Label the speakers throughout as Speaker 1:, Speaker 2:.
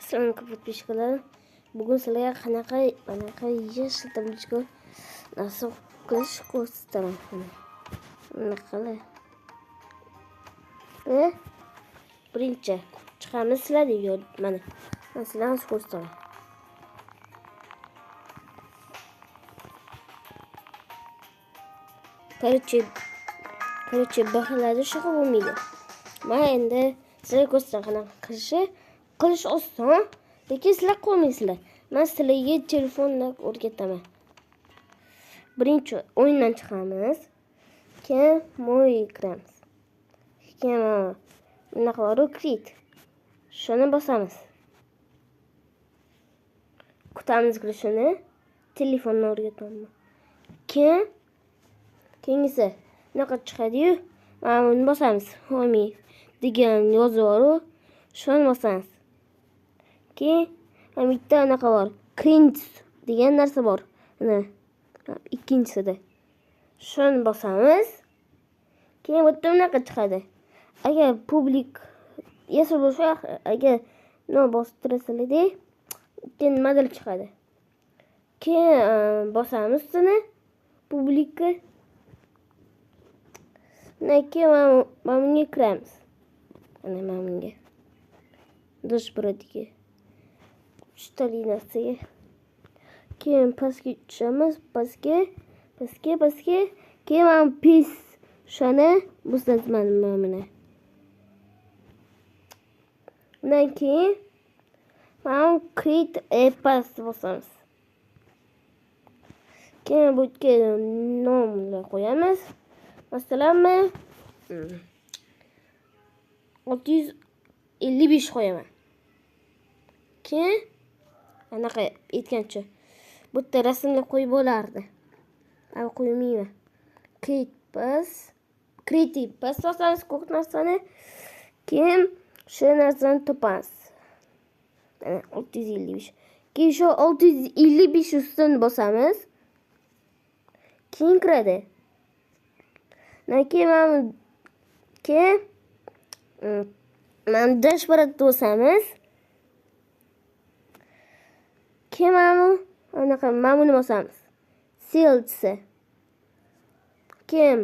Speaker 1: Assalomu alaykum. Bugun sizlarga qanaqa yashil tablичка nasib qilish ko'rsataman. Bunaqa. Birinchi chiqamiz sizlarga mana. Sizlarga ko'rsataman. Короче, bahorlarda shug'ul bo'lmaydi. Mana endi sizlarga ko'rsataman qanaqa qilish oson, lekin sizlar qo'ymaysizlar. Men sizlarga telefonda o'rgataman. Birinchi o'yindan chiqamiz. Keyin mo'y kiramiz. Keyin bunaqa bor krit. Shuni bosamiz. Kutamiz shuni. Telefonni o'rgataman. Keyingisi bunaqa chiqadi-yu, mana buni bosamiz. Home degan yozuv bor. Shuni bosamiz. Keyin bitta anaqa bor. Cringe degan narsa bor. Mana ikkinchisida. Shuni bosamiz. Keyin bitta bunaqa chiqadi. Agar publik yashil bo'lsa, agar nima bostirasizlarda, keyin model chiqadi. Keyin bosamiz uni publikka. Keyin mana bunga kiramiz. Mana bunga. Dashboardga. Shtalinasiga. Keyin pastga tushamiz, pastga. Keyin mana pis shuni bosamiz mana. Undan keyin mana create a past bosamiz. Keyin bu yerga nomni qo'yamiz. Masalan, 655 qo'yaman. Keyin anaqa aytgancha bu yerda rasmni qo'yib bo'lardi. Ama qo'ymayman. Creative pass bosamiz ko'p narsani. Keyin shu narsani topamiz. Mana 655. Keyin shu 655 ustini bosamiz. Keyin kiradi. Keyin mana dashboardni bosamiz. Keyin mana buni bosamiz. Sales. Keyin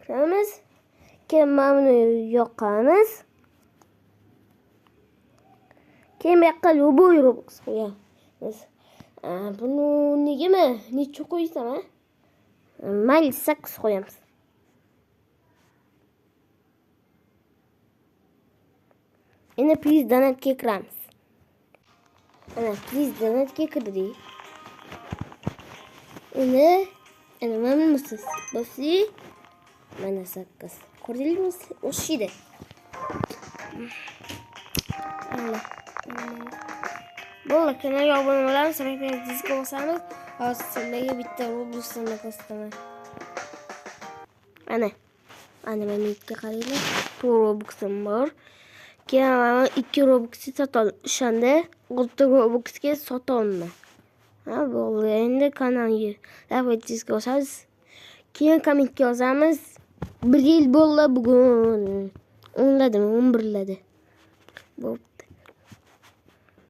Speaker 1: kiramiz. Keyin mana buni yoqamiz. Keyin bu yoqqa любой Robux qo'yamiz. Buni nega necha qo'ysam, mayli 8 qo'yamiz. Endi please donatga kiramiz. Ana please donatga kirdik. Endi mana bunisiz. Bosi mana 8. Ko'rdingizmi? O'shida. Bo'ldi, kanalga obuna bo'lamiz, subscribe bosamiz. Hozir sizlarga bitta Roblox'ni ko'rsataman. Mana menga qaranglar. 2 Roblox'im bor. Keyin mana 2 Roblox'ni sotaman. O'shanda 6 Roblox'ga sotaman. Bo'ldi. Endi kanalga like bosamiz. Keyin kommentga yozamiz. 1 yil bo'ldi bugun. 11 ladi.